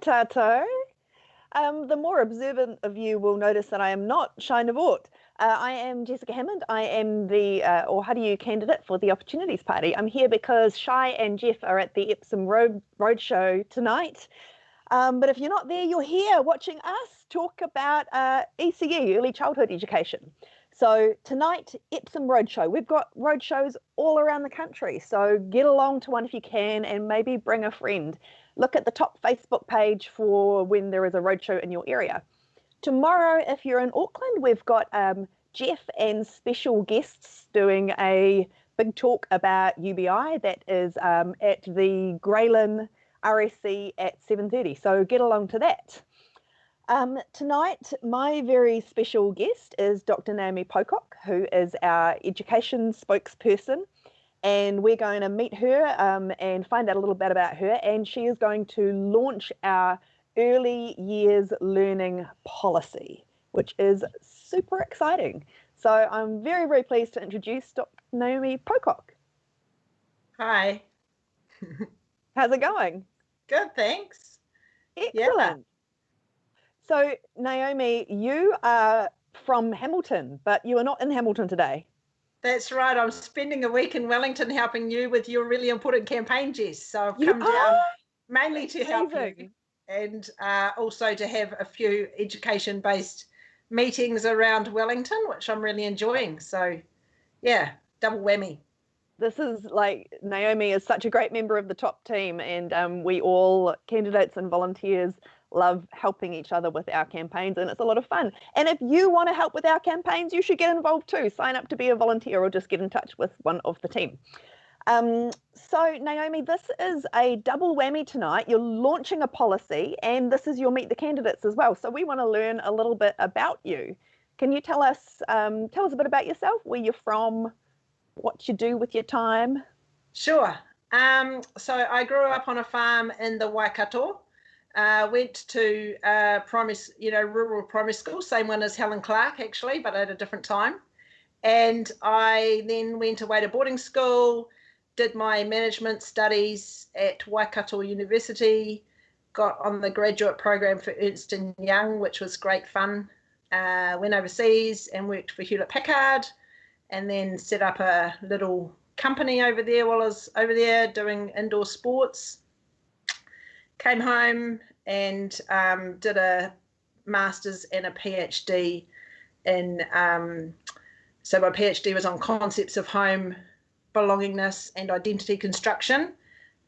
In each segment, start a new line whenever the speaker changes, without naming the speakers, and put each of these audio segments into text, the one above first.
Tato. The more observant of you will notice that I am not Shai Navort. I am Jessica Hammond. I am the, or how do you, candidate for the Opportunities Party. I'm here because Shai and Jeff are at the Epsom Roadshow tonight. But if you're not there, you're here watching us talk about ECE, early childhood education. So tonight, Epsom Roadshow. We've got roadshows all around the country. So get along to one if you can and maybe bring a friend. Look at the top Facebook page for when there is a roadshow in your area. Tomorrow, if you're in Auckland, we've got Jeff and special guests doing a big talk about UBI that is at the Graylin RSC at 7:30. So get along to that. Tonight, my very special guest is Dr. Naomi Pocock, who is our education spokesperson. And we're going to meet her and find out a little bit about her. And she is going to launch our early years learning policy, which is super exciting. So I'm very, very pleased to introduce Dr. Naomi Pocock.
Hi.
How's it going?
Good, thanks.
Excellent. Yeah. So Naomi, you are from Hamilton, but you are not in Hamilton today.
That's right. I'm spending a week in Wellington helping you with your really important campaign, Jess. So I've come down mainly to help you and also to have a few education-based meetings around Wellington, which I'm really enjoying. So, yeah, double whammy.
This is like, Naomi is such a great member of the top team, and we all, candidates and volunteers, love helping each other with our campaigns, and it's a lot of fun. And if you want to help with our campaigns, you should get involved too. Sign up to be a volunteer or just get in touch with one of the team. So Naomi, this is a double whammy tonight. You're launching a policy and this is your Meet the Candidates as well. So we want to learn a little bit about you. Can you tell us a bit about yourself, where you're from, what you do with your time?
Sure. So I grew up on a farm in the Waikato. Went to rural primary school, same one as Helen Clark actually, but at a different time. And I then went away to boarding school, did my management studies at Waikato University, got on the graduate program for Ernst & Young, which was great fun. Went overseas and worked for Hewlett Packard, and then set up a little company over there while I was over there doing indoor sports. Came home and did a master's and a PhD in, so my PhD was on concepts of home belongingness and identity construction.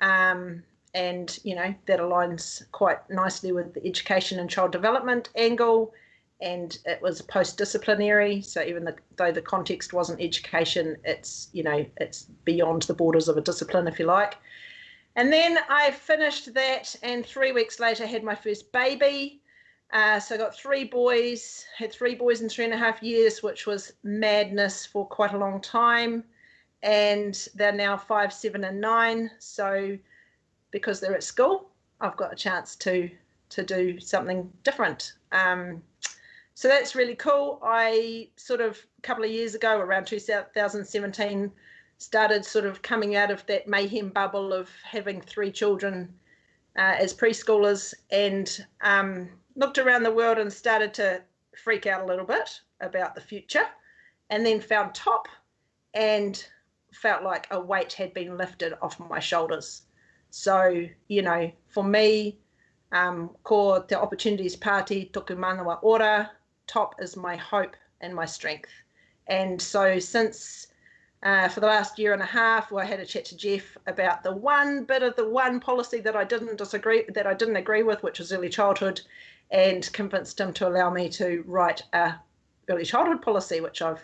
And, you know, that aligns quite nicely with the education and child development angle. And it was post-disciplinary. So even though the context wasn't education, it's, you know, it's beyond the borders of a discipline, if you like. And then I finished that, and 3 weeks later had my first baby. So I got 3 boys, had 3 boys in 3.5 years, which was madness for quite a long time. And they're now 5, 7, and 9. So because they're at school, I've got a chance to do something different. So that's really cool. I sort of a couple of years ago, around 2017, started sort of coming out of that mayhem bubble of having 3 children as preschoolers, and looked around the world and started to freak out a little bit about the future, and then found TOP and felt like a weight had been lifted off my shoulders. So, you know, for me, ko Te Opportunities Party, toku manawa ora, TOP is my hope and my strength. And so since for the last 1.5 years, I had a chat to Jeff about the one bit of the one policy that I didn't agree with, which was early childhood, and convinced him to allow me to write a early childhood policy, which I've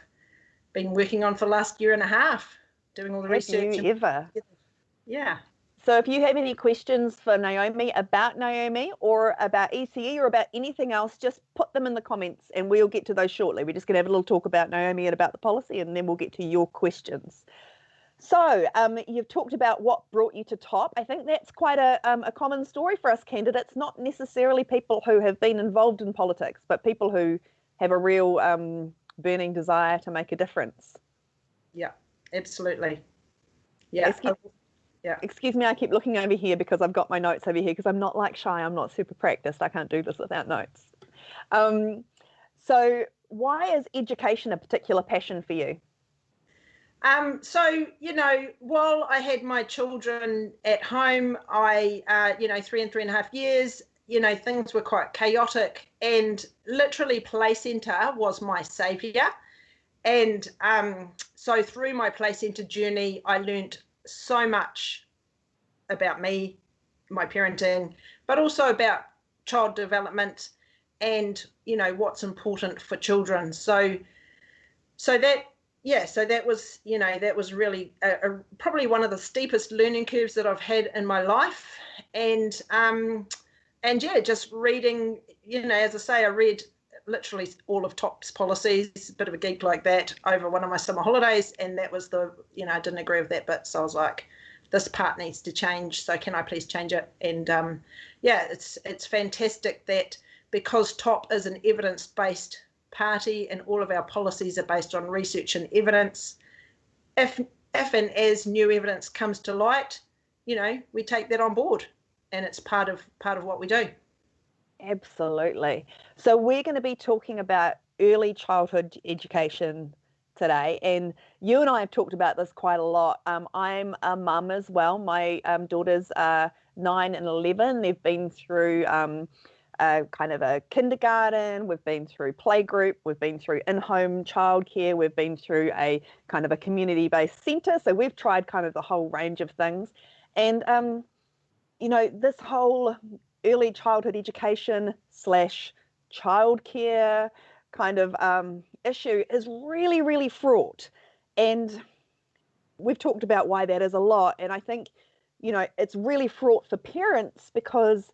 been working on for the last 1.5 years, doing all the research.
Have you ever?
Yeah.
So if you have any questions for Naomi about Naomi or about ECE or about anything else, just put them in the comments and we'll get to those shortly. We're just going to have a little talk about Naomi and about the policy, and then we'll get to your questions. So you've talked about what brought you to TOP. I think that's quite a common story for us candidates, not necessarily people who have been involved in politics, but people who have a real burning desire to make a difference.
Yeah, absolutely. Yeah. Yeah.
Excuse me, I keep looking over here because I've got my notes over here because I'm not like Shy, I'm not super practiced. I can't do this without notes. So why is education a particular passion for you?
So, while I had my children at home, 3 and 3.5 years, things were quite chaotic, and literally Play Centre was my saviour. And so through my Play Centre journey, I learnt so much about me, my parenting, but also about child development and, what's important for children. So that was really probably one of the steepest learning curves that I've had in my life. And yeah, just reading, as I say, I read literally all of TOP's policies, a bit of a geek like that, over one of my summer holidays. And that was I didn't agree with that bit. So I was like, this part needs to change. So can I please change it? And yeah, it's fantastic that because TOP is an evidence-based party and all of our policies are based on research and evidence, if and as new evidence comes to light, we take that on board, and it's part of what we do.
Absolutely. So we're going to be talking about early childhood education today, and you and I have talked about this quite a lot. I'm a mum as well. My daughters are 9 and 11. They've been through kind of a kindergarten, we've been through playgroup, we've been through in-home childcare, we've been through a kind of a community-based centre. So we've tried kind of the whole range of things. And, this whole early childhood education / childcare kind of issue is really, really fraught. And we've talked about why that is a lot. And I think, it's really fraught for parents because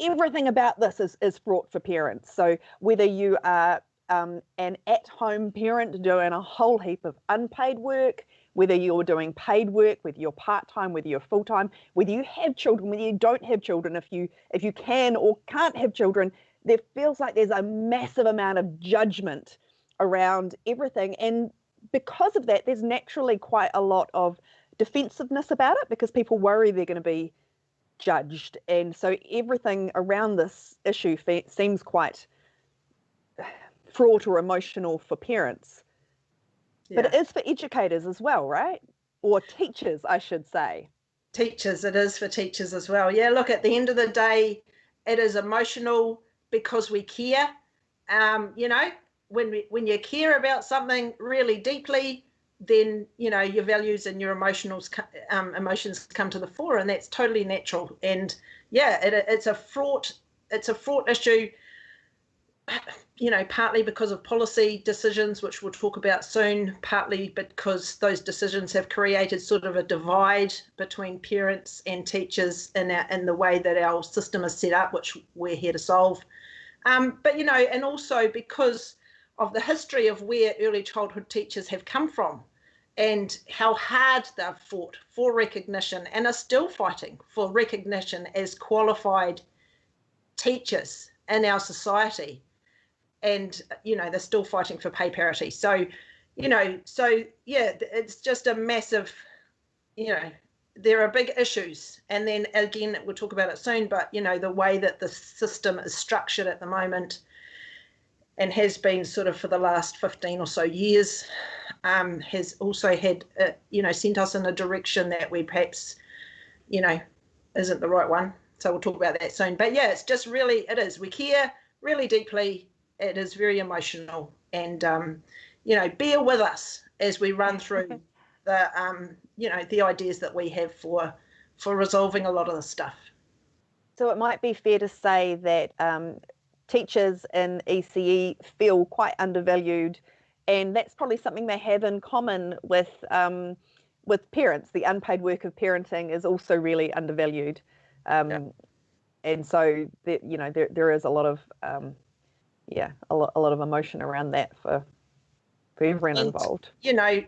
everything about this is fraught for parents. So whether you are an at-home parent doing a whole heap of unpaid work, whether you're doing paid work, whether you're part-time, whether you're full-time, whether you have children, whether you don't have children, if you can or can't have children, there feels like there's a massive amount of judgment around everything. And because of that, there's naturally quite a lot of defensiveness about it because people worry they're going to be judged, and so everything around this issue seems quite fraught or emotional for parents. Yeah. But it is for educators as well, right? Or teachers, I should say.
Teachers, it is for teachers as well. Yeah, look, at the end of the day, it is emotional because we care. When you care about something really deeply, then your values and your emotions come to the fore, and that's totally natural. And yeah, it's a fraught issue, partly because of policy decisions, which we'll talk about soon, partly because those decisions have created sort of a divide between parents and teachers in the way that our system is set up, which we're here to solve. But and also because of the history of where early childhood teachers have come from, and how hard they've fought for recognition and are still fighting for recognition as qualified teachers in our society. And, they're still fighting for pay parity. So, yeah, it's just a massive, there are big issues. And then again, we'll talk about it soon, but, the way that the system is structured at the moment and has been sort of for the last 15 or so years, has also had, sent us in a direction that we perhaps, isn't the right one. So we'll talk about that soon. But yeah, it's just really, it is. We care really deeply. It is very emotional. And, bear with us as we run through the ideas that we have for resolving a lot of the stuff.
So it might be fair to say that teachers in ECE feel quite undervalued, and that's probably something they have in common with parents. The unpaid work of parenting is also really undervalued, and so there is a lot of a lot of emotion around that for everyone involved.
We're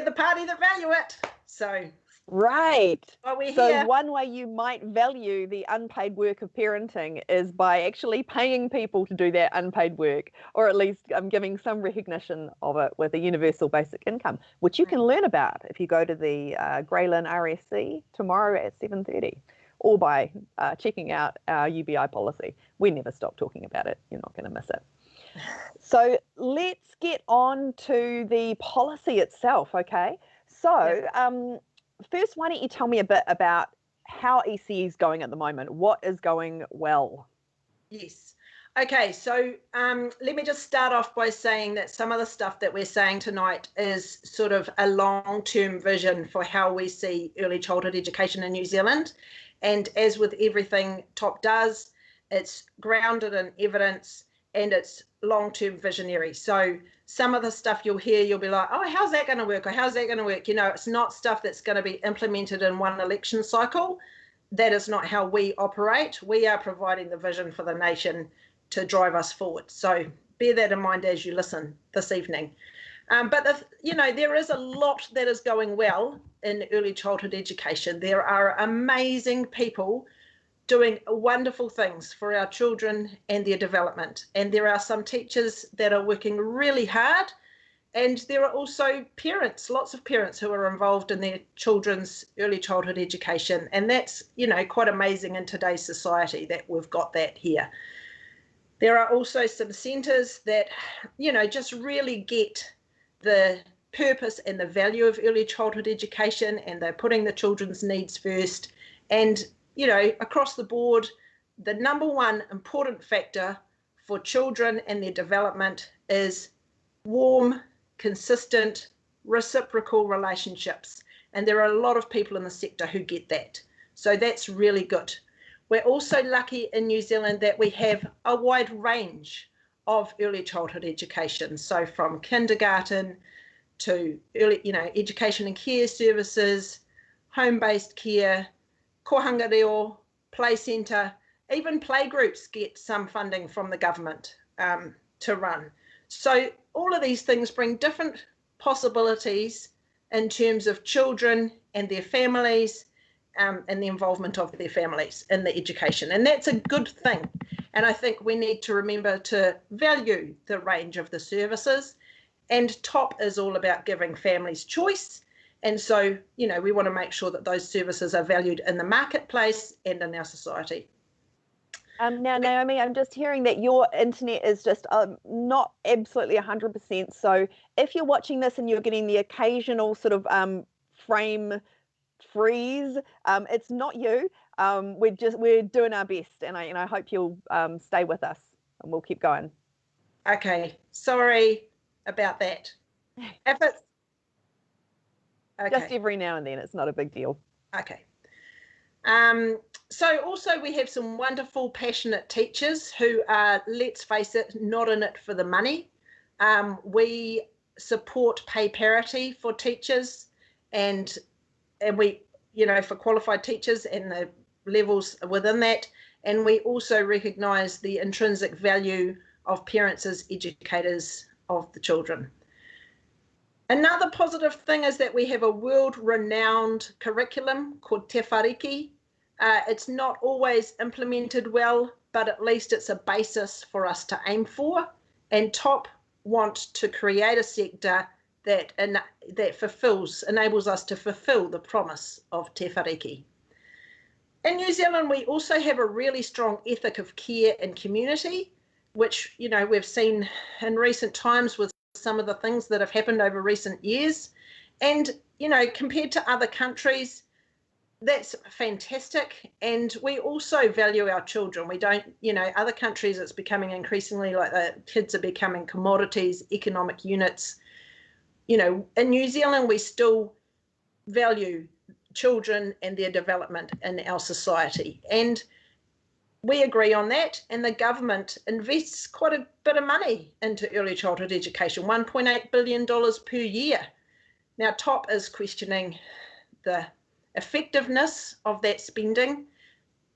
the party that value it, so
Right.
Well, we're
So
here.
one way you might value the unpaid work of parenting is by actually paying people to do that unpaid work, or at least giving some recognition of it with a universal basic income, which you can learn about if you go to the Graylin RSC tomorrow at 7:30, or by checking out our UBI policy. We never stop talking about it. You're not going to miss it. So let's get on to the policy itself, okay? So first, why don't you tell me a bit about how ECE is going at the moment? What is going well?
Yes. Okay, so let me just start off by saying that some of the stuff that we're saying tonight is sort of a long-term vision for how we see early childhood education in New Zealand. And as with everything TOP does, it's grounded in evidence and it's long-term visionary. So some of the stuff you'll hear, you'll be like, oh, how's that going to work? Or how's that going to work? You know, it's not stuff that's going to be implemented in one election cycle. That is not how we operate. We are providing the vision for the nation to drive us forward. So bear that in mind as you listen this evening. But there is a lot that is going well in early childhood education. There are amazing people doing wonderful things for our children and their development. And there are some teachers that are working really hard. And there are also parents, lots of parents who are involved in their children's early childhood education. And that's, quite amazing in today's society that we've got that here. There are also some centres that, just really get the purpose and the value of early childhood education, and they're putting the children's needs first. And, across the board, the number one important factor for children and their development is warm, consistent, reciprocal relationships. And there are a lot of people in the sector who get that. So that's really good. We're also lucky in New Zealand that we have a wide range of early childhood education. So from kindergarten to early, education and care services, home-based care, kohanga reo, play centre, even playgroups get some funding from the government to run. So all of these things bring different possibilities in terms of children and their families and the involvement of their families in the education. And that's a good thing. And I think we need to remember to value the range of the services. And TOP is all about giving families choice. And so, we want to make sure that those services are valued in the marketplace and in our society.
Now, Naomi, I'm just hearing that your internet is just not absolutely 100%. So if you're watching this and you're getting the occasional sort of frame freeze, it's not you. We're doing our best, and I hope you'll stay with us, and we'll keep going.
Okay, sorry about that. If it's okay.
Just every now and then, it's not a big deal.
Okay. So also we have some wonderful, passionate teachers who are, let's face it, not in it for the money. We support pay parity for teachers and we, for qualified teachers and the levels within that. And we also recognise the intrinsic value of parents as educators of the children. Another positive thing is that we have a world-renowned curriculum called Te Whariki. It's not always implemented well, but at least it's a basis for us to aim for. And TOP want to create a sector that enables us to fulfil the promise of Te Whariki. In New Zealand, we also have a really strong ethic of care and community, which, we've seen in recent times with some of the things that have happened over recent years. And, compared to other countries, that's fantastic. And we also value our children. We don't, other countries, it's becoming increasingly like the kids are becoming commodities, economic units. In New Zealand, we still value children and their development in our society. And we agree on that, and the government invests quite a bit of money into early childhood education, $1.8 billion per year. Now, TOP is questioning the effectiveness of that spending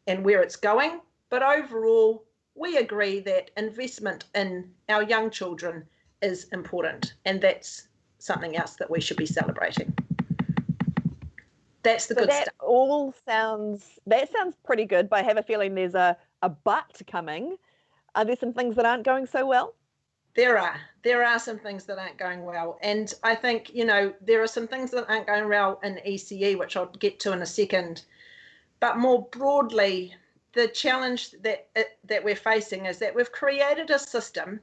and where it's going, but overall, we agree that investment in our young children is important, and that's something else that we should be celebrating. That's the
So
good stuff.
that sounds pretty good, but I have a feeling there's a but coming. Are there some things that aren't going so well?
There are some things that aren't going well, and I think, you know, there are some things that aren't going well in ECE, which I'll get to in a second. But more broadly, the challenge that we're facing is that we've created a system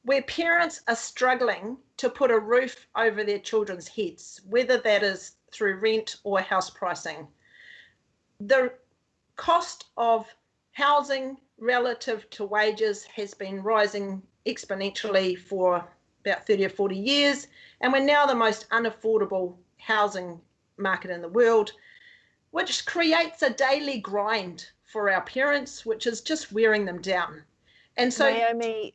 where parents are struggling to put a roof over their children's heads, whether that is through rent or house pricing. The cost of housing relative to wages has been rising exponentially for about 30 or 40 years, and we're now the most unaffordable housing market in the world, which creates a daily grind for our parents, which is just wearing them down. And so,
Naomi,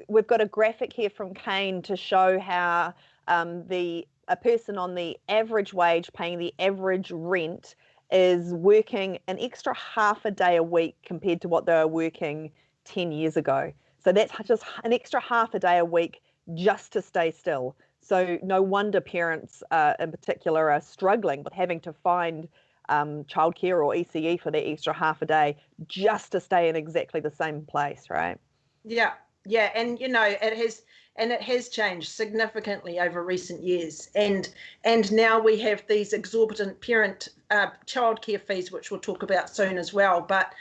we've got a graphic here from Kane to show how a person on the average wage paying the average rent is working an extra half a day a week compared to what they were working 10 years ago. So that's just an extra half a day a week just to stay still. So no wonder parents in particular are struggling with having to find childcare or ECE for that extra half a day just to stay in exactly the same place, right?
yeah, and you know, it has changed significantly over recent years, and now we have these exorbitant parent childcare fees, which we'll talk about soon as well. But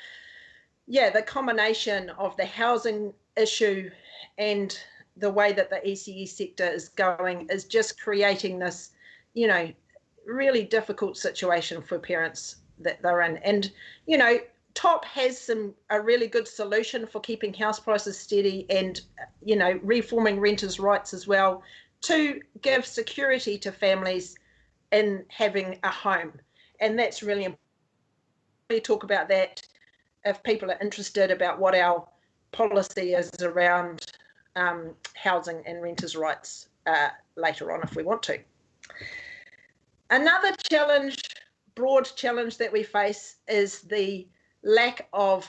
yeah, the combination of the housing issue and the way that the ECE sector is going is just creating this, you know, really difficult situation for parents that they're in. And, you know, TOP has a really good solution for keeping house prices steady and, you know, reforming renters' rights as well to give security to families in having a home. And that's really important. We talk about that if people are interested about what our policy is around housing and renters' rights later on if we want to. Another challenge, broad challenge that we face is the lack of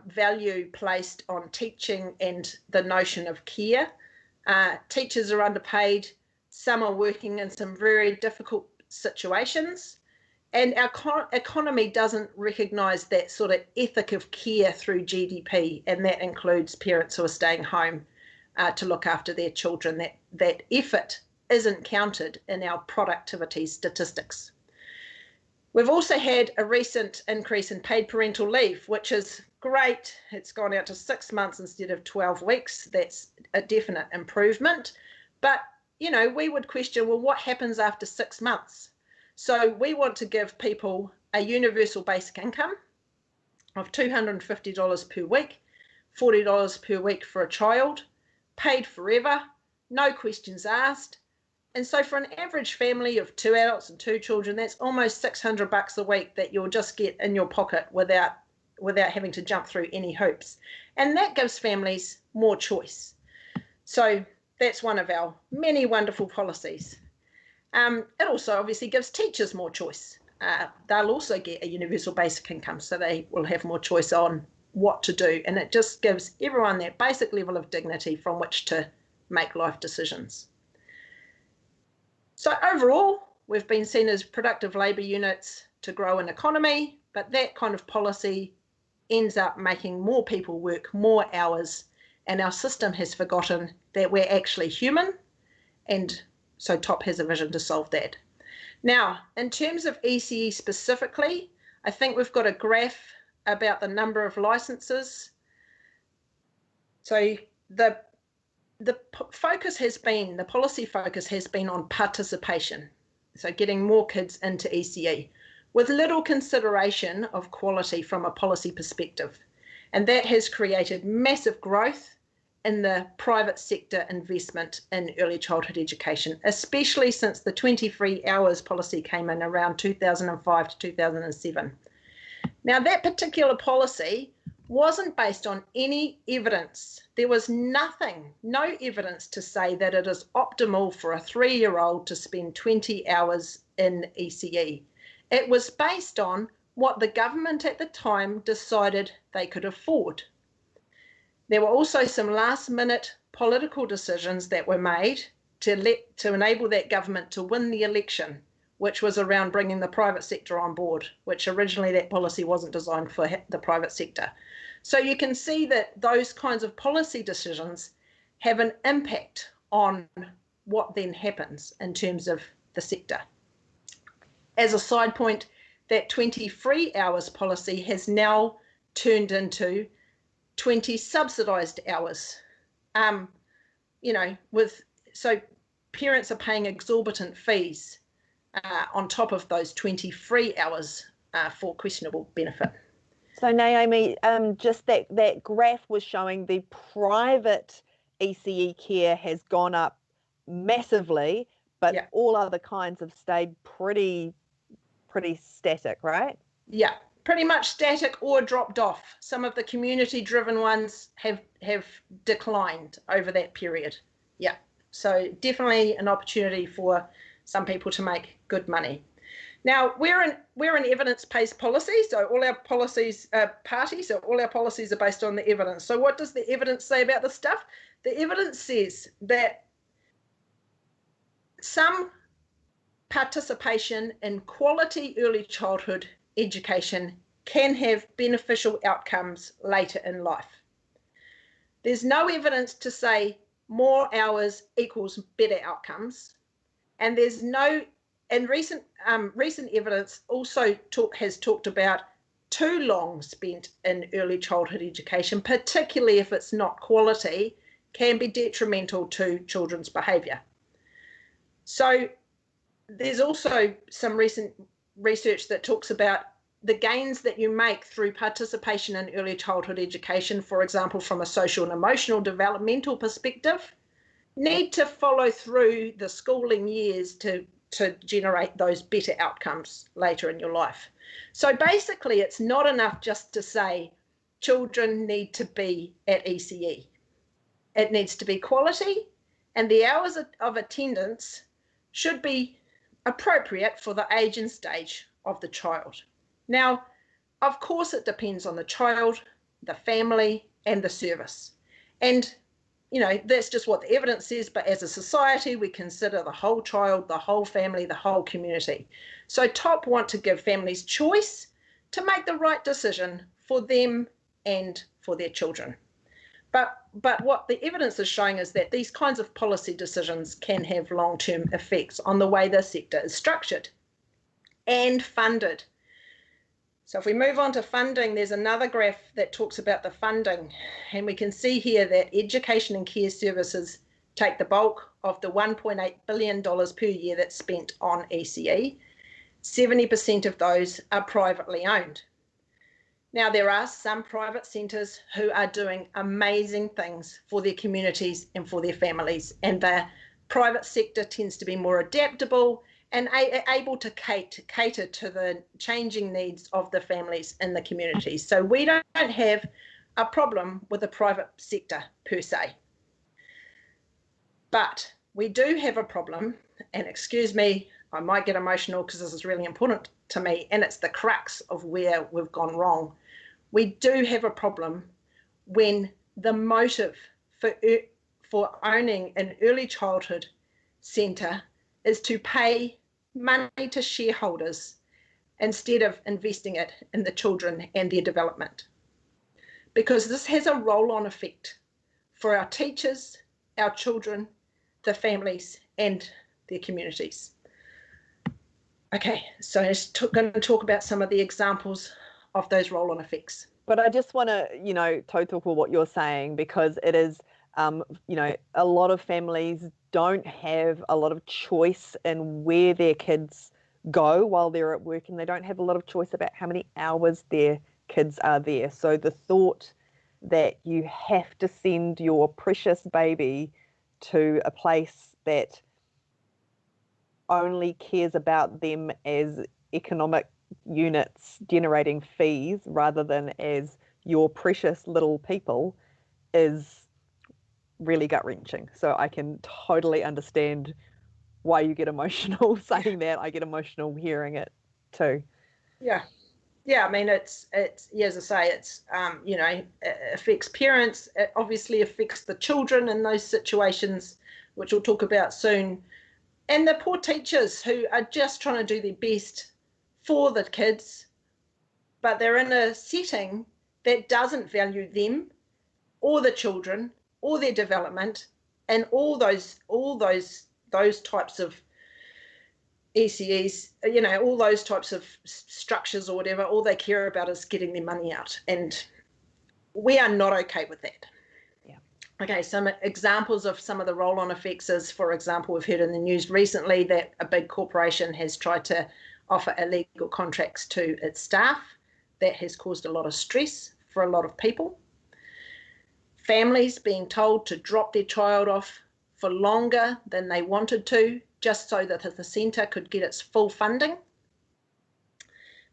value placed on teaching and the notion of care. Teachers are underpaid. Some are working in some very difficult situations. And our economy doesn't recognise that sort of ethic of care through GDP, and that includes parents who are staying home to look after their children. That effort isn't counted in our productivity statistics. We've also had a recent increase in paid parental leave, which is great. It's gone out to 6 months instead of 12 weeks. That's a definite improvement. But, you know, we would question, well, what happens after 6 months? So we want to give people a universal basic income of $250 per week, $40 per week for a child, paid forever, no questions asked. And so for an average family of 2 adults and 2 children, that's almost $600 a week that you'll just get in your pocket without having to jump through any hoops. And that gives families more choice. So that's one of our many wonderful policies. It also obviously gives teachers more choice. They'll also get a universal basic income, so they will have more choice on what to do. And it just gives everyone that basic level of dignity from which to make life decisions. So overall, we've been seen as productive labour units to grow an economy, but that kind of policy ends up making more people work more hours, and our system has forgotten that we're actually human, and so TOP has a vision to solve that. Now, in terms of ECE specifically, I think we've got a graph about the number of licenses. So the policy focus has been on participation, so getting more kids into ECE, with little consideration of quality from a policy perspective. And that has created massive growth in the private sector investment in early childhood education, especially since the 20 free hours policy came in around 2005 to 2007. Now, that particular policy wasn't based on any evidence. There was no evidence to say that it is optimal for a 3-year-old to spend 20 hours in ECE. It was based on what the government at the time decided they could afford. There were also some last-minute political decisions that were made to enable that government to win the election, which was around bringing the private sector on board, which originally that policy wasn't designed for the private sector. So you can see that those kinds of policy decisions have an impact on what then happens in terms of the sector. As a side point, that 20 free hours policy has now turned into 20 subsidised hours. So parents are paying exorbitant fees on top of those 20 free hours for questionable benefit.
So Naomi, just that graph was showing the private ECE care has gone up massively, but
yeah.
all other kinds have stayed pretty static, right?
Yeah, pretty much static or dropped off. Some of the community-driven ones have declined over that period. Yeah, so definitely an opportunity for some people to make good money. Now, we're an evidence-based policy, so all our policies are based on the evidence. So what does the evidence say about this stuff? The evidence says that some participation in quality early childhood education can have beneficial outcomes later in life. There's no evidence to say more hours equals better outcomes, and there's no, and recent evidence also has talked about too long spent in early childhood education, particularly if it's not quality, can be detrimental to children's behaviour. So there's also some recent research that talks about the gains that you make through participation in early childhood education, for example, from a social and emotional developmental perspective, need to follow through the schooling years to generate those better outcomes later in your life. So basically, it's not enough just to say children need to be at ECE. It needs to be quality, and the hours of attendance should be appropriate for the age and stage of the child. Now, of course, it depends on the child, the family, and the service. And, that's just what the evidence says, but as a society, we consider the whole child, the whole family, the whole community. So TOP want to give families choice to make the right decision for them and for their children. But what the evidence is showing is that these kinds of policy decisions can have long-term effects on the way the sector is structured and funded. So if we move on to funding, there's another graph that talks about the funding, and we can see here that education and care services take the bulk of the $1.8 billion per year that's spent on ECE. 70% of those are privately owned. Now, there are some private centres who are doing amazing things for their communities and for their families, and the private sector tends to be more adaptable and able to cater to the changing needs of the families in the communities. So we don't have a problem with the private sector per se. But we do have a problem, and excuse me, I might get emotional because this is really important to me, and it's the crux of where we've gone wrong. We do have a problem when the motive for owning an early childhood centre is to pay money to shareholders instead of investing it in the children and their development. Because this has a roll-on effect for our teachers, our children, the families, and their communities. Okay, so I'm going to talk about some of the examples of those roll-on effects.
But I just want to, tautoko what you're saying, because it is, a lot of families don't have a lot of choice in where their kids go while they're at work, and they don't have a lot of choice about how many hours their kids are there. So the thought that you have to send your precious baby to a place that only cares about them as economic units generating fees rather than as your precious little people is really gut-wrenching. So I can totally understand why you get emotional saying that. I get emotional hearing it too.
Yeah, I mean, it's as I say, it's it affects parents. It obviously affects the children in those situations, which we'll talk about soon. And the poor teachers who are just trying to do their best for the kids, but they're in a setting that doesn't value them or the children or their development and all those types of ECEs, you know, all those types of structures or whatever. All they care about is getting their money out, and we are not okay with that.
Yeah.
Okay, some examples of some of the roll-on effects is, for example, we've heard in the news recently that a big corporation has tried to offer illegal contracts to its staff. That has caused a lot of stress for a lot of people. Families being told to drop their child off for longer than they wanted to, just so that the centre could get its full funding.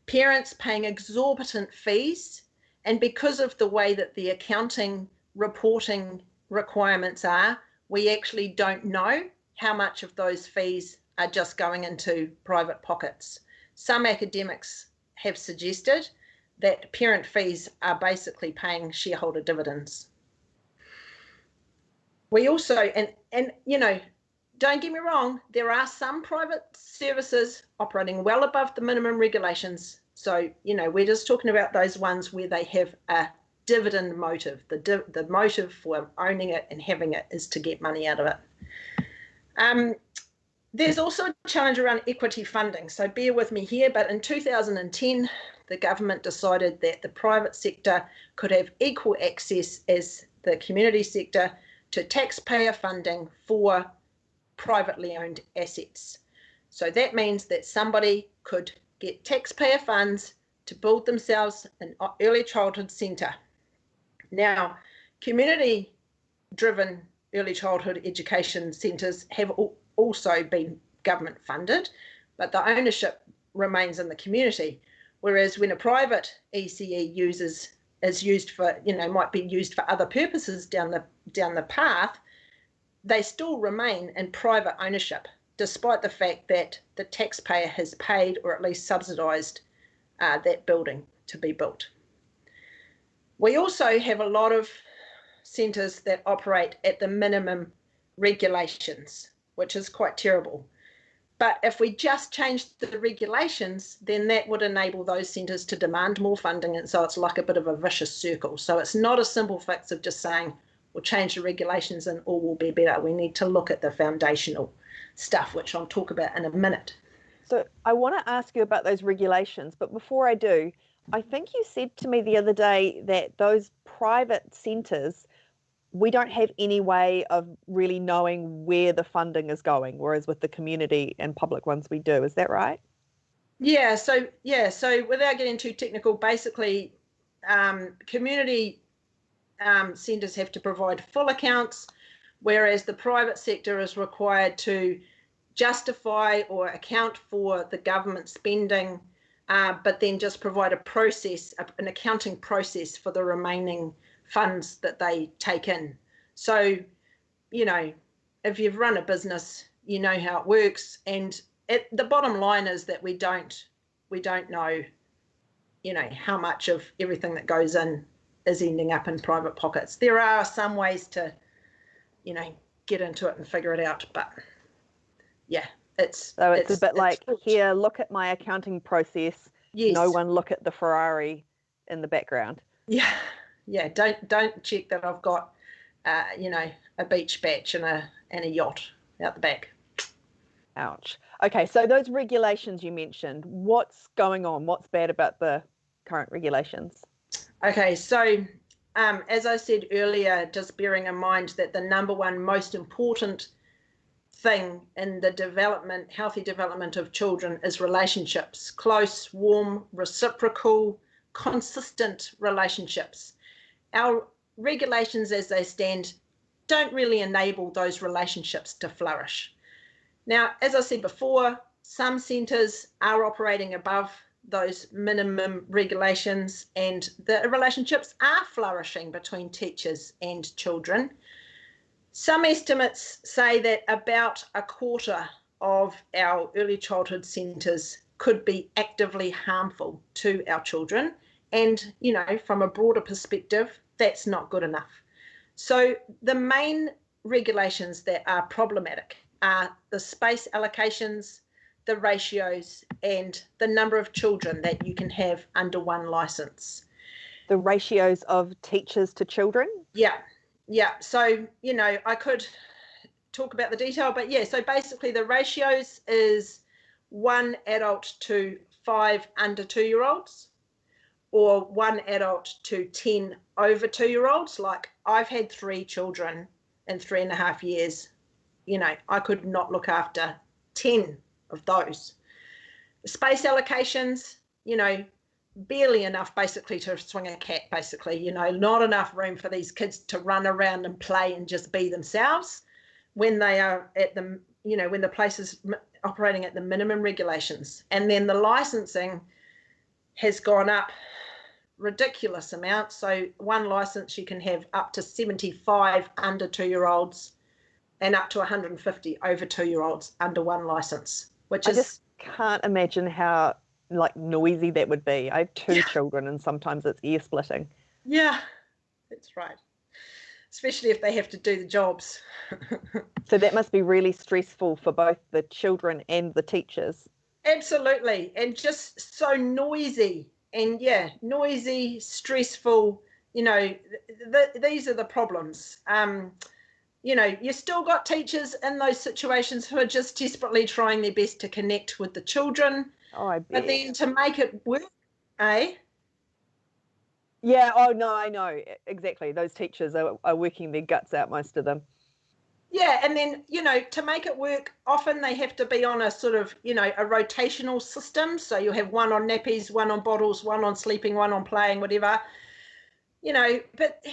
Parents paying exorbitant fees, and because of the way that the accounting reporting requirements are, we actually don't know how much of those fees are just going into private pockets. Some academics have suggested that parent fees are basically paying shareholder dividends. We also, and you know, don't get me wrong, there are some private services operating well above the minimum regulations. So, you know, we're just talking about those ones where they have a dividend motive. The motive for owning it and having it is to get money out of it. There's also a challenge around equity funding. So bear with me here, but in 2010, the government decided that the private sector could have equal access as the community sector to taxpayer funding for privately owned assets. So that means that somebody could get taxpayer funds to build themselves an early childhood centre. Now, community-driven early childhood education centres have also been government funded, but the ownership remains in the community. Whereas when a private ECE is used for, you know, might be used for other purposes down the path, they still remain in private ownership, despite the fact that the taxpayer has paid or at least subsidised that building to be built. We also have a lot of centres that operate at the minimum regulations, which is quite terrible. But if we just changed the regulations, then that would enable those centres to demand more funding. And so it's like a bit of a vicious circle. So it's not a simple fix of just saying, we'll change the regulations and all will be better. We need to look at the foundational stuff, which I'll talk about in a minute.
So I want to ask you about those regulations, but before I do, I think you said to me the other day that those private centres, we don't have any way of really knowing where the funding is going, whereas with the community and public ones we do. Is that right?
Yeah, so without getting too technical, basically community centres have to provide full accounts, whereas the private sector is required to justify or account for the government spending, but then just provide a process, an accounting process for the remaining funds that they take in. So, you know, if you've run a business, you know how it works. And the bottom line is that we don't know, you know, how much of everything that goes in is ending up in private pockets. There are some ways to, you know, get into it and figure it out, but yeah, it's
a bit like, here, look at my accounting process.
Yes.
No one look at the Ferrari in the background.
Yeah. Yeah, don't check that I've got, you know, a beach batch and a yacht out the back.
Ouch. Okay, so those regulations you mentioned, what's going on? What's bad about the current regulations?
Okay, so as I said earlier, just bearing in mind that the number one most important thing in the healthy development of children is relationships, close, warm, reciprocal, consistent relationships. Our regulations as they stand don't really enable those relationships to flourish. Now, as I said before, some centres are operating above those minimum regulations and the relationships are flourishing between teachers and children. Some estimates say that about a quarter of our early childhood centres could be actively harmful to our children. And, you know, from a broader perspective, that's not good enough. So the main regulations that are problematic are the space allocations, the ratios, and the number of children that you can have under one licence.
The ratios of teachers to children?
Yeah. So, I could talk about the detail, but yeah, so basically the ratios is 1 adult to 5 under 2-year-olds, or 1 adult to 10 over 2-year-olds. Like, I've had 3 children in 3.5 years. I could not look after 10 of those. Space allocations, barely enough basically to swing a cat, basically, not enough room for these kids to run around and play and just be themselves when they are at the, when the place is operating at the minimum regulations. And then the licensing has gone up ridiculous amounts. So 1 license, you can have up to 75 under 2-year-olds and up to 150 over 2-year-olds under 1 license, which
I
is...
just can't imagine how noisy that would be. I have 2 children and sometimes it's ear splitting.
Yeah, that's right. Especially if they have to do the jobs.
So that must be really stressful for both the children and the teachers.
Absolutely. And just so noisy. And noisy, stressful, these are the problems. You still got teachers in those situations who are just desperately trying their best to connect with the children.
Oh, I bet.
But then to make it work,
Yeah, oh no, I know, exactly. Those teachers are working their guts out, most of them.
Yeah, and then, to make it work, often they have to be on a sort of, a rotational system. So you'll have 1 on nappies, 1 on bottles, 1 on sleeping, 1 on playing, whatever. But,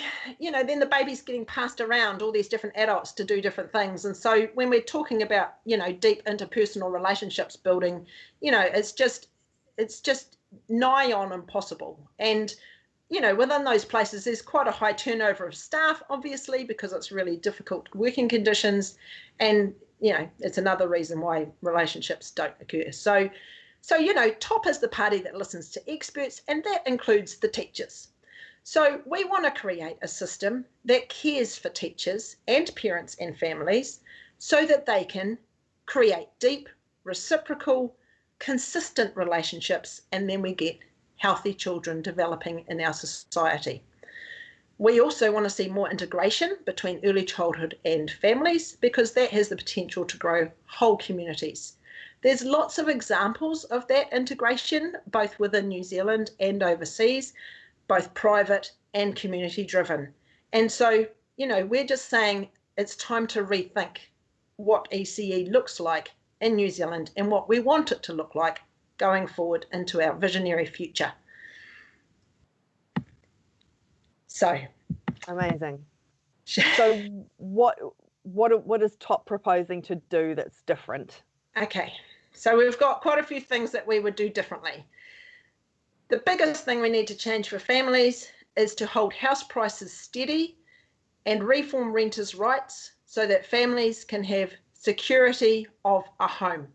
then the baby's getting passed around all these different adults to do different things. And so when we're talking about, deep interpersonal relationships building, it's just nigh on impossible. And, within those places, there's quite a high turnover of staff, obviously, because it's really difficult working conditions. And, it's another reason why relationships don't occur. So, TOP is the party that listens to experts, and that includes the teachers. So we want to create a system that cares for teachers and parents and families so that they can create deep, reciprocal, consistent relationships, and then we get healthy children developing in our society. We also want to see more integration between early childhood and families, because that has the potential to grow whole communities. There's lots of examples of that integration, both within New Zealand and overseas, both private and community driven. And so, we're just saying it's time to rethink what ECE looks like in New Zealand and what we want it to look like going forward into our visionary future. So
amazing. So what is TOP proposing to do that's different?
Okay, so we've got quite a few things that we would do differently. The biggest thing we need to change for families is to hold house prices steady and reform renters' rights so that families can have security of a home.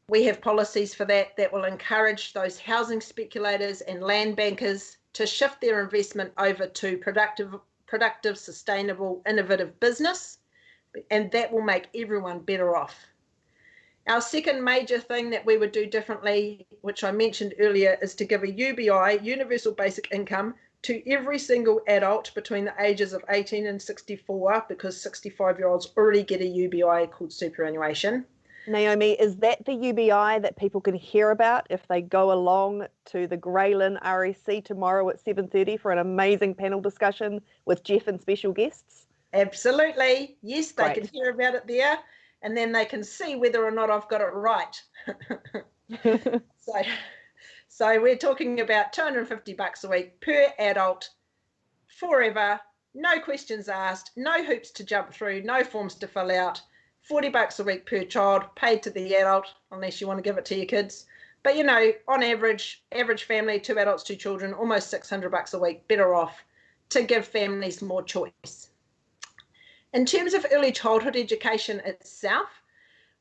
We have policies for that will encourage those housing speculators and land bankers to shift their investment over to productive, sustainable, innovative business, and that will make everyone better off. Our second major thing that we would do differently, which I mentioned earlier, is to give a UBI, universal basic income, to every single adult between the ages of 18 and 64, because 65-year-olds already get a UBI called superannuation.
Naomi, is that the UBI that people can hear about if they go along to the Greylin RSC tomorrow at 7:30 for an amazing panel discussion with Jeff and special guests?
Absolutely. Yes, they can hear about it there, and then they can see whether or not I've got it right. So we're talking about $250 a week per adult, forever, no questions asked, no hoops to jump through, no forms to fill out, $40 a week per child, paid to the adult, unless you want to give it to your kids. But, on average family, 2 adults, 2 children, almost $600 a week, better off, to give families more choice. In terms of early childhood education itself,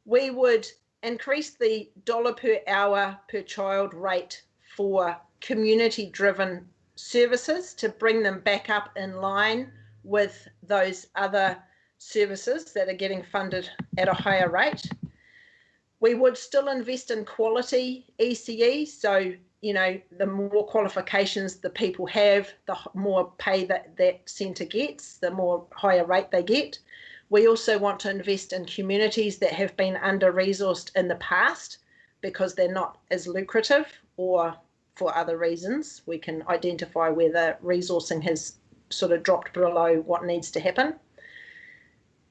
we would increase the $1 per hour per child rate for community-driven services to bring them back up in line with those other services that are getting funded at a higher rate. We would still invest in quality ECE, so the more qualifications the people have, the more pay that centre gets, the more higher rate they get. We also want to invest in communities that have been under-resourced in the past because they're not as lucrative, or for other reasons. We can identify where the resourcing has sort of dropped below what needs to happen.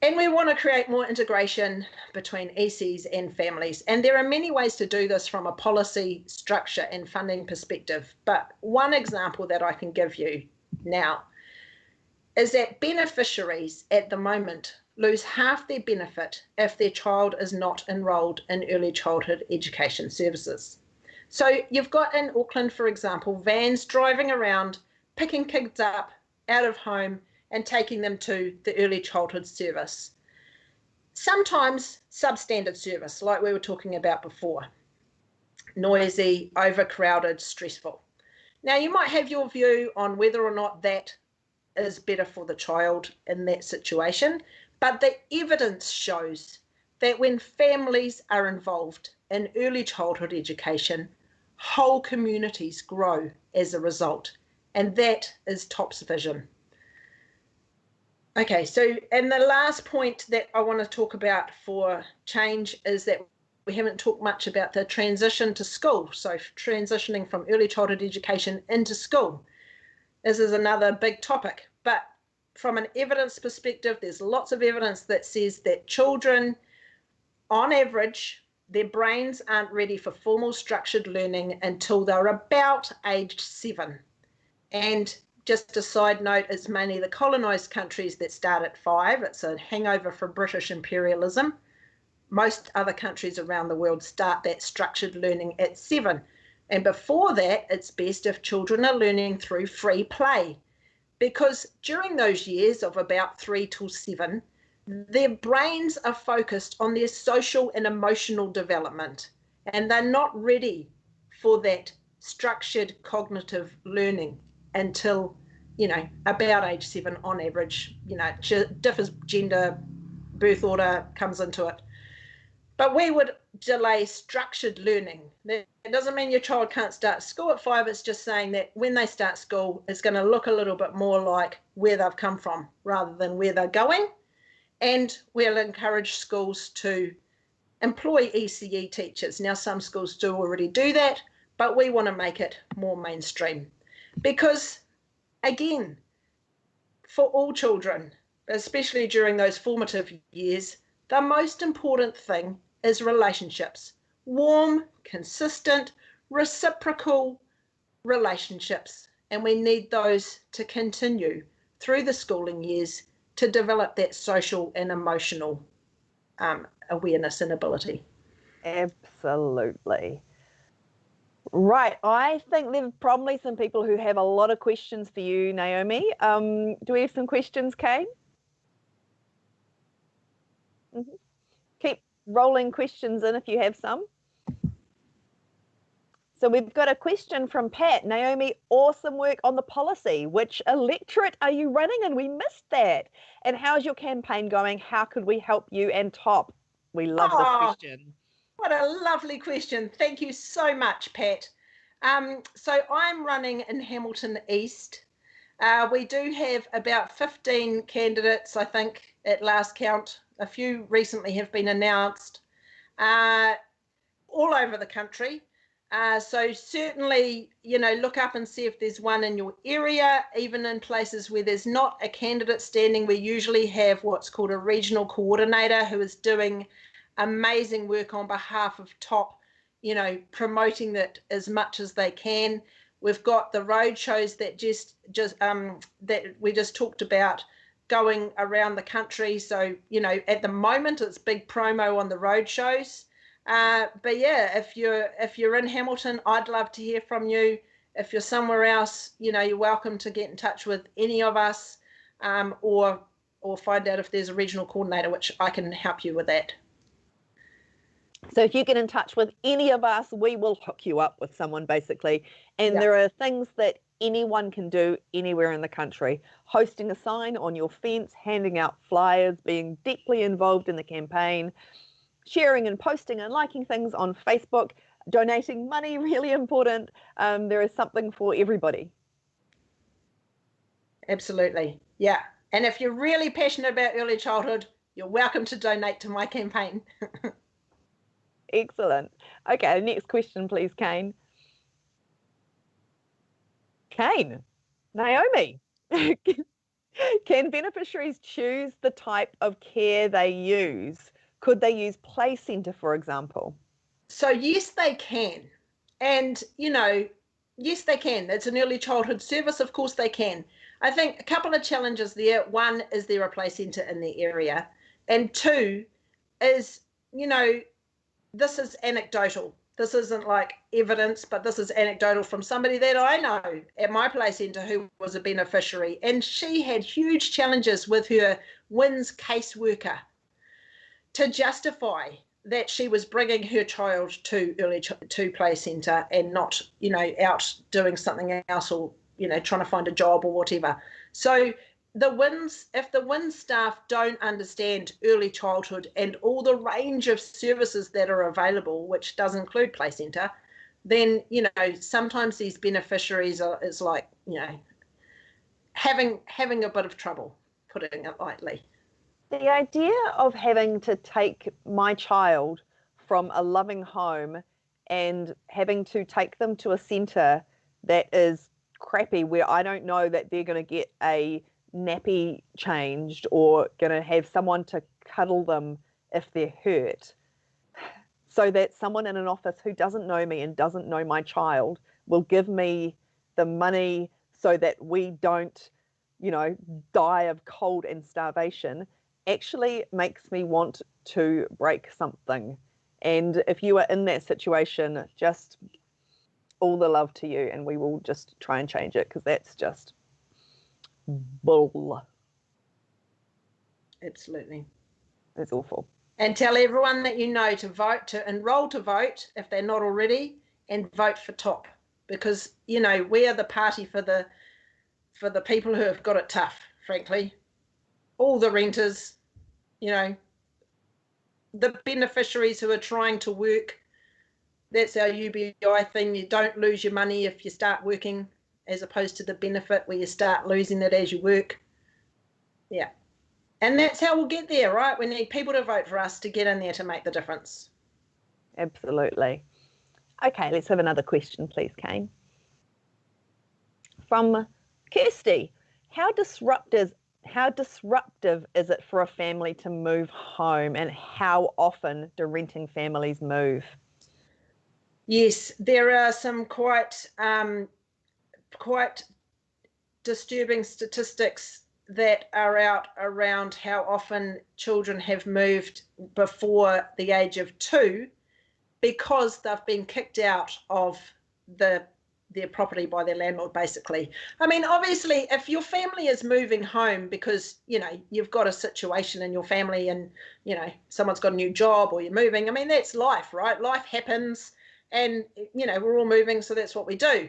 And we want to create more integration between ECs and families. And there are many ways to do this from a policy, structure and funding perspective. But one example that I can give you now is that beneficiaries at the moment lose half their benefit if their child is not enrolled in early childhood education services. So you've got in Auckland, for example, vans driving around, picking kids up out of home and taking them to the early childhood service. Sometimes substandard service, like we were talking about before. Noisy, overcrowded, stressful. Now, you might have your view on whether or not that is better for the child in that situation, but the evidence shows that when families are involved in early childhood education, whole communities grow as a result, and that is TOP's vision. Okay, so, and the last point that I want to talk about for change is that we haven't talked much about the transition to school. So transitioning from early childhood education into school. This is another big topic, but from an evidence perspective, there's lots of evidence that says that children, on average, their brains aren't ready for formal structured learning until they're about aged 7. And just a side note, it's mainly the colonised countries that start at 5. It's a hangover from British imperialism. Most other countries around the world start that structured learning at 7. And before that, it's best if children are learning through free play. Because during those years of about 3 till 7, their brains are focused on their social and emotional development. And they're not ready for that structured cognitive learning until, about age 7 on average. It differs, gender, birth order comes into it. But we would delay structured learning. It doesn't mean your child can't start school at 5. It's just saying that when they start school, it's going to look a little bit more like where they've come from rather than where they're going. And we'll encourage schools to employ ECE teachers. Now, some schools do already do that, but we want to make it more mainstream. Because, again, for all children, especially during those formative years, the most important thing is relationships. Warm, consistent, reciprocal relationships. And we need those to continue through the schooling years to develop that social and emotional awareness and ability.
Absolutely. Right. I think there are probably some people who have a lot of questions for you, Naomi. Do we have some questions, Kane? Mm-hmm. Keep rolling questions in if you have some. So we've got a question from Pat. Naomi, awesome work on the policy. Which electorate are you running? And we missed that. And how's your campaign going? How could we help you and TOP? We love this question.
What a lovely question. Thank you so much, Pat. So I'm running in Hamilton East. We do have about 15 candidates, I think, at last count. A few recently have been announced all over the country. So certainly, look up and see if there's one in your area. Even in places where there's not a candidate standing, we usually have what's called a regional coordinator who is doing amazing work on behalf of TOP, promoting that as much as they can. We've got the road shows that that we just talked about going around the country. So, at the moment it's big promo on the road shows. But yeah, if you're in Hamilton, I'd love to hear from you. If you're somewhere else, you're welcome to get in touch with any of us, or find out if there's a regional coordinator, which I can help you with that.
So if you get in touch with any of us, we will hook you up with someone basically. And there are things that anyone can do anywhere in the country. Hosting a sign on your fence, handing out flyers, being deeply involved in the campaign, sharing and posting and liking things on Facebook, donating money, really important. There is something for everybody.
Absolutely. Yeah. And if you're really passionate about early childhood, you're welcome to donate to my campaign.
Excellent. Okay, next question, please, Kane. Kane, Naomi, can beneficiaries choose the type of care they use? Could they use play centre, for example?
So yes, they can. And, yes, they can. That's an early childhood service. Of course they can. I think a couple of challenges there. One, is there a play centre in the area? And two is, this is anecdotal. This isn't like evidence, but this is anecdotal from somebody that I know at my play centre who was a beneficiary. And she had huge challenges with her WINS caseworker to justify that she was bringing her child to play centre and not, out doing something else or, trying to find a job or whatever. So if the WINS staff don't understand early childhood and all the range of services that are available, which does include play centre, then, sometimes these beneficiaries is like, having a bit of trouble, putting it lightly.
The idea of having to take my child from a loving home and having to take them to a centre that is crappy, where I don't know that they're going to get a nappy changed or going to have someone to cuddle them if they're hurt, so that someone in an office who doesn't know me and doesn't know my child will give me the money so that we don't, die of cold and starvation, actually makes me want to break something. And if you are in that situation, just all the love to you, and we will just try and change it, because that's just bull.
Absolutely.
It's awful.
And tell everyone that you know to vote, to enrol to vote if they're not already, and vote for TOP, because we are the party for the people who have got it tough, frankly. All the renters, the beneficiaries who are trying to work. That's our UBI thing. You don't lose your money if you start working, as opposed to the benefit where you start losing it as you work. Yeah. And that's how we'll get there, right? We need people to vote for us to get in there to make the difference.
Absolutely. Okay, let's have another question, please, Kane. From Kirsty, how disruptive is it for a family to move home, and how often do renting families move?
Yes, there are some quite disturbing statistics that are out around how often children have moved before the age of 2 because they've been kicked out of their property by their landlord, basically. I mean, obviously, if your family is moving home because, you've got a situation in your family and, someone's got a new job or you're moving, I mean, that's life, right? Life happens and, we're all moving, so that's what we do.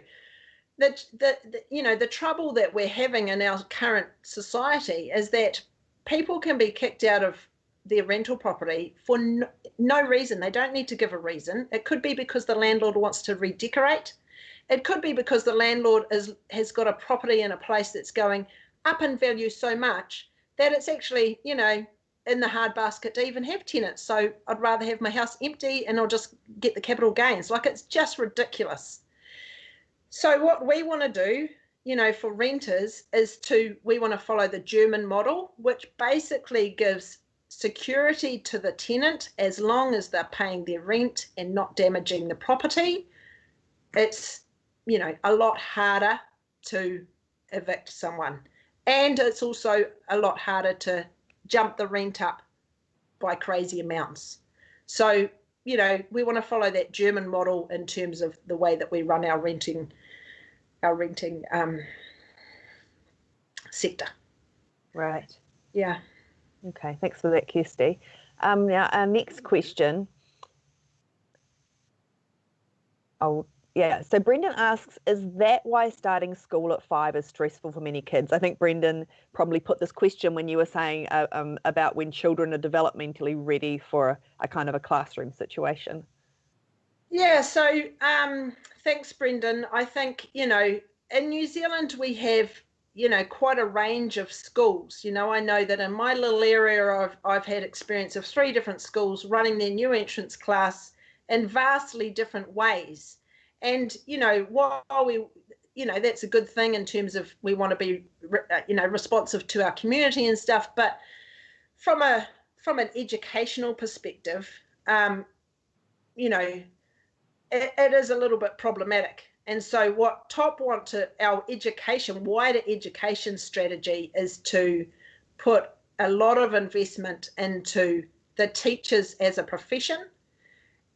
The trouble that we're having in our current society is that people can be kicked out of their rental property for no reason. They don't need to give a reason. It could be because the landlord wants to redecorate. It could be because the landlord has got a property in a place that's going up in value so much that it's actually, in the hard basket to even have tenants. So I'd rather have my house empty and I'll just get the capital gains. Like, it's just ridiculous. So what we want to do, for renters is we want to follow the German model, which basically gives security to the tenant as long as they're paying their rent and not damaging the property. It's, a lot harder to evict someone. And it's also a lot harder to jump the rent up by crazy amounts. So, we want to follow that German model in terms of the way that we run our renting sector.
Right.
Yeah.
Okay, thanks for that, Kirsty. Now, our next question. Oh, yeah. So Brendan asks, is that why starting school at 5 is stressful for many kids? I think Brendan probably put this question when you were saying about when children are developmentally ready for a kind of a classroom situation.
Yeah, so thanks, Brendan. I think, in New Zealand we have, quite a range of schools. I know that in my little area, I've had experience of 3 different schools running their new entrance class in vastly different ways. And, while we, that's a good thing in terms of we want to be, responsive to our community and stuff. But from an educational perspective, you know, it is a little bit problematic. And so what TOP want to, our wider education strategy is to put a lot of investment into the teachers as a profession,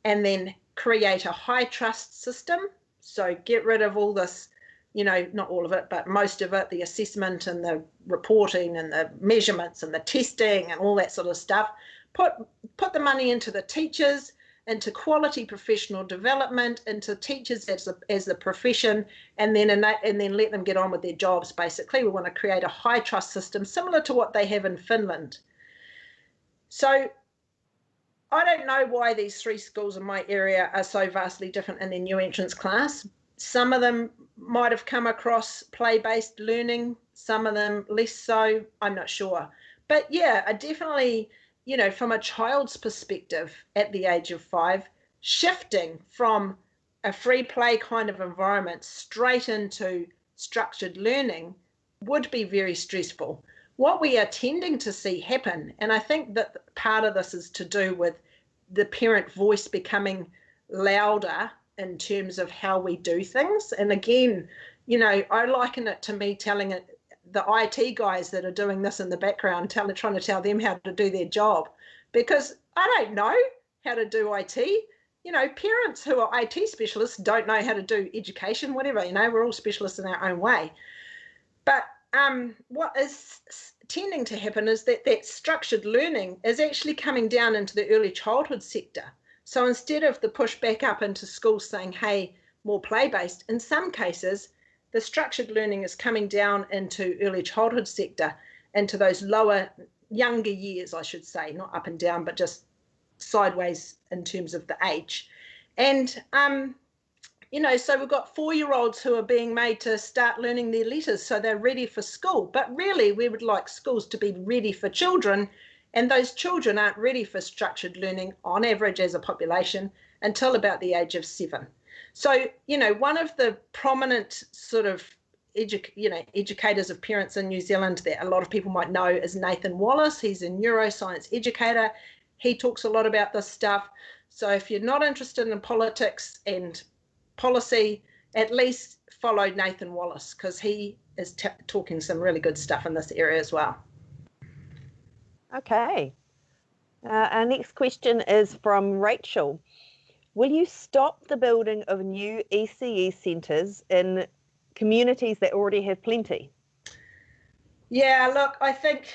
and then create a high trust system. So get rid of all this, not all of it, but most of it, the assessment and the reporting and the measurements and the testing and all that sort of stuff. Put the money into the teachers, into quality professional development, into teachers as the profession, and then let them get on with their jobs. Basically, we want to create a high trust system similar to what they have in Finland. So I don't know why these 3 schools in my area are so vastly different in their new entrance class. Some of them might have come across play-based learning, some of them less so, I'm not sure. But yeah, I definitely, from a child's perspective at the age of 5, shifting from a free play kind of environment straight into structured learning would be very stressful. What we are tending to see happen, and I think that part of this is to do with the parent voice becoming louder in terms of how we do things. And again, I liken it to me telling the IT guys that are doing this in the background, trying to tell them how to do their job, because I don't know how to do IT. Parents who are IT specialists don't know how to do education, whatever, we're all specialists in our own way. But what is tending to happen is that structured learning is actually coming down into the early childhood sector. So instead of the push back up into schools saying, hey, more play-based, in some cases, the structured learning is coming down into early childhood sector, into those younger years, I should say, not up and down, but just sideways in terms of the age. And so we've got 4-year-olds who are being made to start learning their letters so they're ready for school. But really, we would like schools to be ready for children, and those children aren't ready for structured learning on average as a population until about the age of 7. So, one of the prominent sort of educators of parents in New Zealand that a lot of people might know is Nathan Wallace. He's a neuroscience educator. He talks a lot about this stuff. So if you're not interested in politics and policy, at least follow Nathan Wallace, because he is talking some really good stuff in this area as well.
Okay. Our next question is from Rachel. Will you stop the building of new ECE centres in communities that already have plenty?
Yeah, look, I think,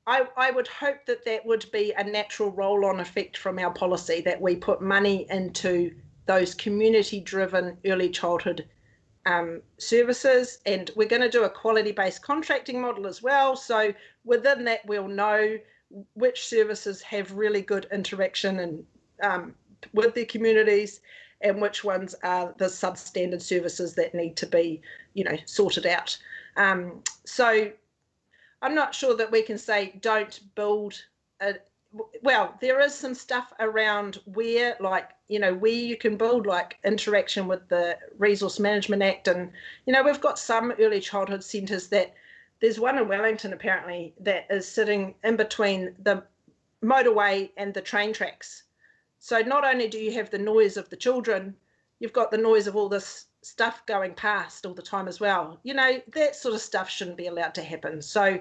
I would hope that would be a natural roll-on effect from our policy, that we put money into those community-driven early childhood services, and we're going to do a quality-based contracting model as well. So within that, we'll know which services have really good interaction and with their communities, and which ones are the substandard services that need to be, sorted out. So I'm not sure that we can say don't build well, there is some stuff around where you can build interaction with the Resource Management Act, and we've got some early childhood centres that there's one in Wellington apparently that is sitting in between the motorway and the train tracks. So not only do you have the noise of the children, you've got the noise of all this stuff going past all the time as well. That sort of stuff shouldn't be allowed to happen. So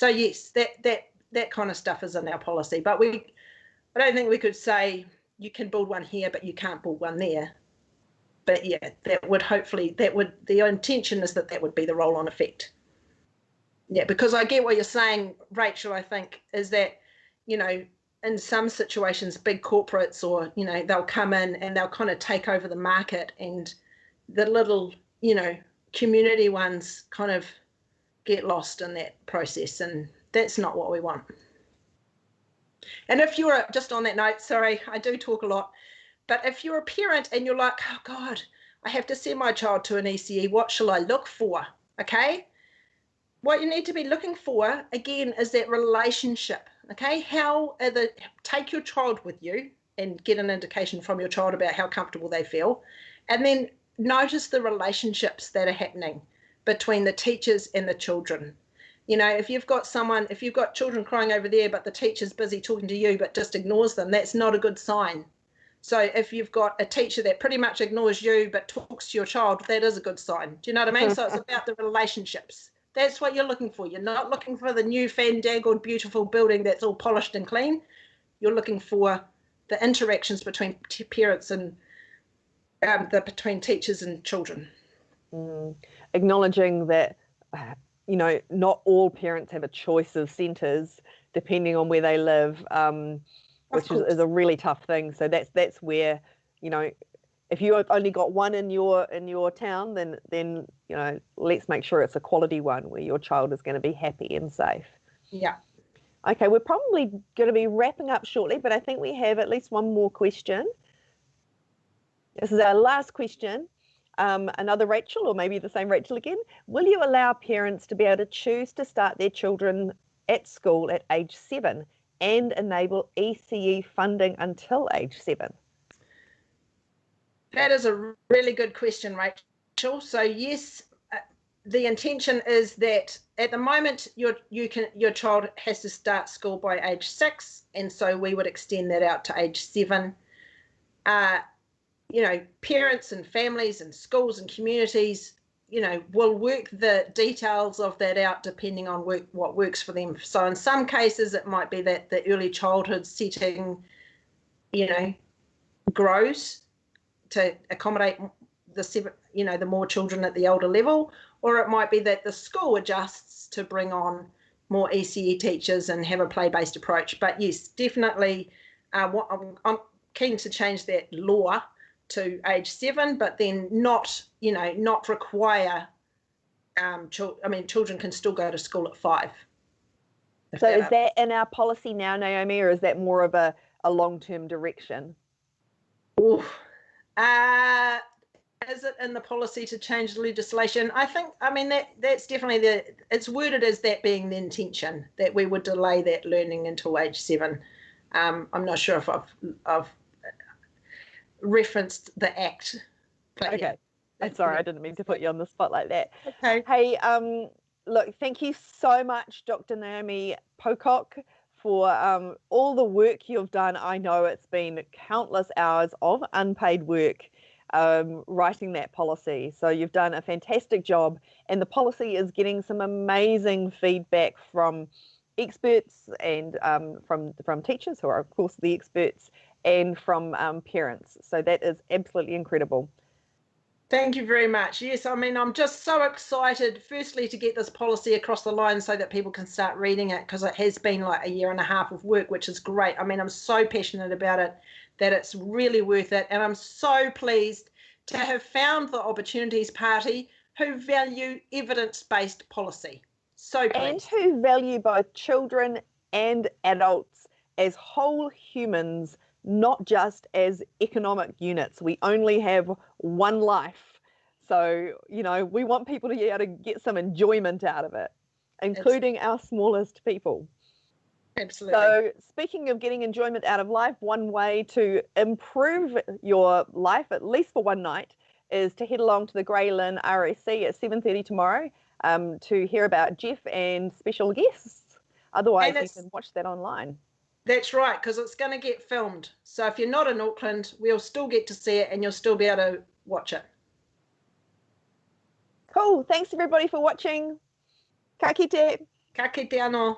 yes, that kind of stuff is in our policy, but I don't think we could say you can build one here, but you can't build one there. But yeah, the intention is that would be the roll-on effect. Yeah, because I get what you're saying, Rachel, I think, is that, in some situations, big corporates or, they'll come in and they'll kind of take over the market, and the little, community ones kind of get lost in that process, and that's not what we want. And if you're, just on that note, sorry, I do talk a lot, but if you're a parent and you're like, oh God, I have to send my child to an ECE, what shall I look for? Okay. What you need to be looking for, again, is that relationship. Okay. Take your child with you and get an indication from your child about how comfortable they feel. And then notice the relationships that are happening between the teachers and the children. If you've got children crying over there, but the teacher's busy talking to you, but just ignores them, that's not a good sign. So if you've got a teacher that pretty much ignores you, but talks to your child, that is a good sign. Do you know what I mean? So it's about the relationships. That's what you're looking for. You're not looking for the new fandangled, beautiful building that's all polished and clean. You're looking for the interactions between parents and between teachers and children.
Acknowledging that, not all parents have a choice of centres depending on where they live, which is a really tough thing. So that's where, if you only got one in your town, then let's make sure it's a quality one where your child is going to be happy and safe.
Yeah.
Okay, we're probably going to be wrapping up shortly, but I think we have at least one more question. This is our last question. Another Rachel, or maybe the same Rachel again. Will you allow parents to be able to choose to start their children at school at age 7 and enable ECE funding until age 7?
That is a really good question, Rachel. So yes, the intention is that at the moment your child has to start school by age 6, and so we would extend that out to age 7. Parents and families and schools and communities, will work the details of that out depending on what works for them. So in some cases, it might be that the early childhood setting, grows to accommodate the more children at the older level, or it might be that the school adjusts to bring on more ECE teachers and have a play-based approach. But yes, definitely, I'm keen to change that law to age 7, but then not require, children can still go to school at 5.
So is that in our policy now, Naomi, or is that more of a long-term direction?
Is it in the policy to change the legislation? That's definitely it's worded as that being the intention, that we would delay that learning until age 7. I'm not sure if I've referenced the act.
Okay, yeah. That's sorry, I didn't mean to put you on the spot like that.
Okay.
Hey, look, thank you so much, Dr. Naomi Pocock, for all the work you've done. I know it's been countless hours of unpaid work writing that policy. So you've done a fantastic job, and the policy is getting some amazing feedback from experts and from teachers, who are of course the experts, and from parents. So that is absolutely incredible.
Thank you very much. Yes, I'm just so excited, firstly, to get this policy across the line so that people can start reading it, because it has been like a year and a half of work, which is great. I'm so passionate about it that it's really worth it. And I'm so pleased to have found the Opportunities Party who value evidence-based policy. So pleased.
And who value both children and adults as whole humans, not just as economic units. We only have one life. So, we want people to be able to get some enjoyment out of it, including our smallest people.
Absolutely.
So speaking of getting enjoyment out of life, one way to improve your life, at least for one night, is to head along to the Grey Lynn RSC at 7:30 tomorrow to hear about Jeff and special guests. Otherwise, you can watch that online.
That's right, because it's going to get filmed. So if you're not in Auckland, we'll still get to see it and you'll still be able to watch it.
Cool. Thanks, everybody, for watching. Ka kite.
Ka kite anō.